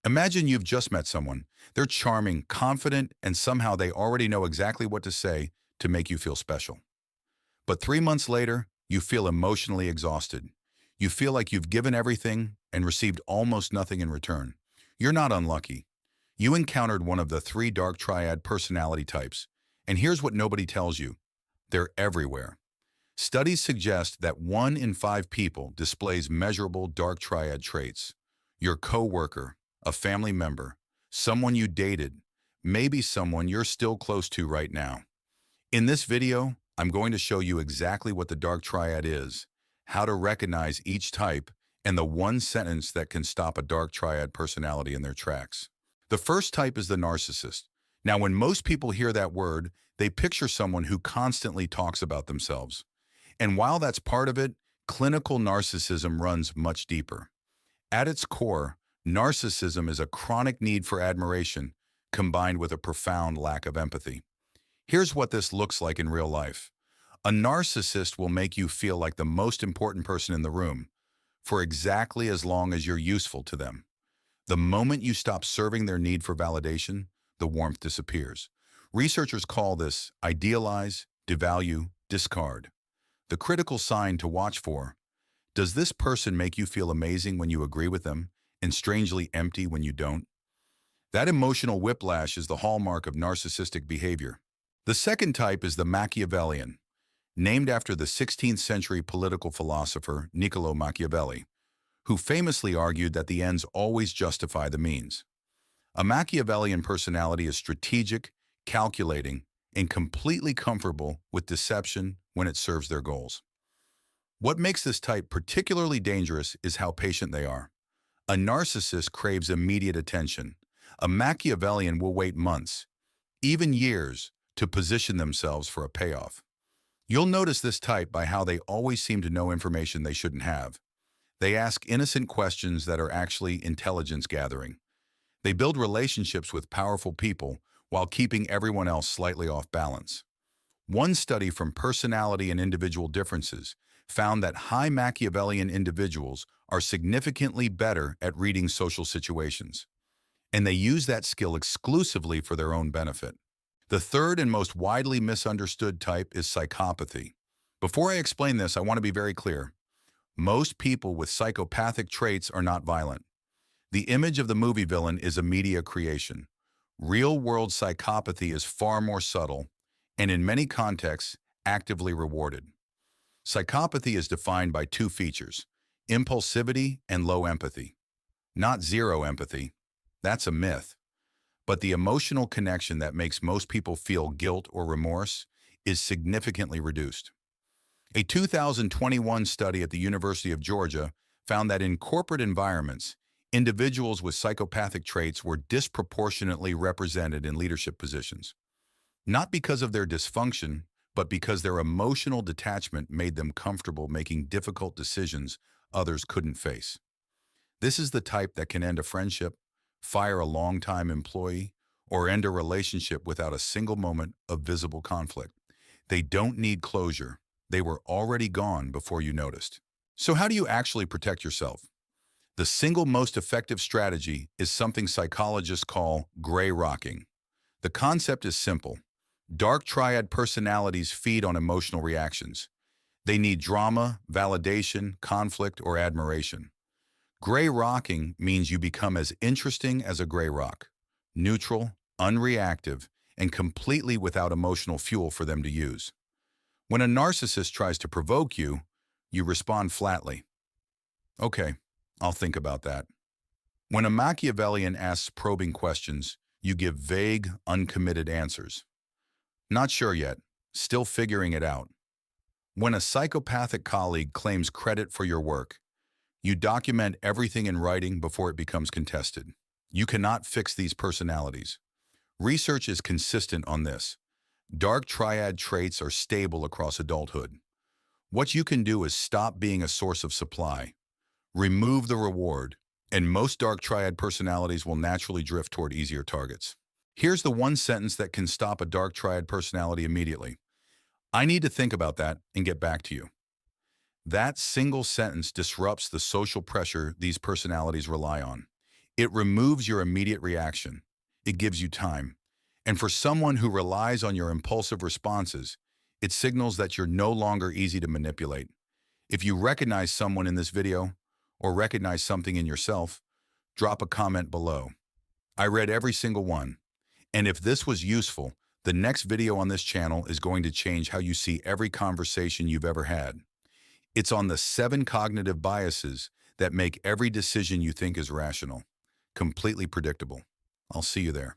Imagine you've just met someone. They're charming, confident, and somehow they already know exactly what to say to make you feel special. But 3 months later, you feel emotionally exhausted. You feel like you've given everything and received almost nothing in return. You're not unlucky. You encountered one of the three Dark Triad personality types. And here's what nobody tells you. They're everywhere. Studies suggest that 1 in 5 people displays measurable Dark Triad traits. Your coworker, a family member, someone you dated, maybe someone you're still close to right now. In this video, I'm going to show you exactly what the Dark Triad is, how to recognize each type, and the one sentence that can stop a Dark Triad personality in their tracks. The first type is the narcissist. Now, when most people hear that word, they picture someone who constantly talks about themselves. And while that's part of it, clinical narcissism runs much deeper. At its core, narcissism is a chronic need for admiration combined with a profound lack of empathy. Here's what this looks like in real life. A narcissist will make you feel like the most important person in the room for exactly as long as you're useful to them. The moment you stop serving their need for validation, the warmth disappears. Researchers call this idealize, devalue, discard. The critical sign to watch for: does this person make you feel amazing when you agree with them and strangely empty when you don't? That emotional whiplash is the hallmark of narcissistic behavior. The second type is the Machiavellian, named after the 16th century political philosopher Niccolo Machiavelli, who famously argued that the ends always justify the means. A Machiavellian personality is strategic, calculating, and completely comfortable with deception when it serves their goals. What makes this type particularly dangerous is how patient they are. A narcissist craves immediate attention. A Machiavellian will wait months, even years, to position themselves for a payoff. You'll notice this type by how they always seem to know information they shouldn't have. They ask innocent questions that are actually intelligence gathering. They build relationships with powerful people while keeping everyone else slightly off balance. One study from Personality and Individual Differences found that high Machiavellian individuals are significantly better at reading social situations, and they use that skill exclusively for their own benefit. The third and most widely misunderstood type is psychopathy. Before I explain this, I want to be very clear. Most people with psychopathic traits are not violent. The image of the movie villain is a media creation. Real-world psychopathy is far more subtle and, in many contexts, actively rewarded. Psychopathy is defined by two features: impulsivity and low empathy. Not zero empathy. That's a myth. But the emotional connection that makes most people feel guilt or remorse is significantly reduced. A 2021 study at the University of Georgia found that in corporate environments, individuals with psychopathic traits were disproportionately represented in leadership positions. Not because of their dysfunction, but because their emotional detachment made them comfortable making difficult decisions others couldn't face. This is the type that can end a friendship, fire a longtime employee, or end a relationship without a single moment of visible conflict. They don't need closure. They were already gone before you noticed. So how do you actually protect yourself? The single most effective strategy is something psychologists call gray rocking. The concept is simple. Dark Triad personalities feed on emotional reactions. They need drama, validation, conflict, or admiration. Gray rocking means you become as interesting as a gray rock, neutral, unreactive, and completely without emotional fuel for them to use. When a narcissist tries to provoke you, you respond flatly. Okay, I'll think about that. When a Machiavellian asks probing questions, you give vague, uncommitted answers. Not sure yet, still figuring it out. When a psychopathic colleague claims credit for your work, you document everything in writing before it becomes contested. You cannot fix these personalities. Research is consistent on this. Dark Triad traits are stable across adulthood. What you can do is stop being a source of supply, remove the reward, and most Dark Triad personalities will naturally drift toward easier targets. Here's the one sentence that can stop a Dark Triad personality immediately. I need to think about that and get back to you. That single sentence disrupts the social pressure these personalities rely on. It removes your immediate reaction. It gives you time. And for someone who relies on your impulsive responses, it signals that you're no longer easy to manipulate. If you recognize someone in this video or recognize something in yourself, drop a comment below. I read every single one. And if this was useful, the next video on this channel is going to change how you see every conversation you've ever had. It's on the 7 cognitive biases that make every decision you think is rational completely predictable. I'll see you there.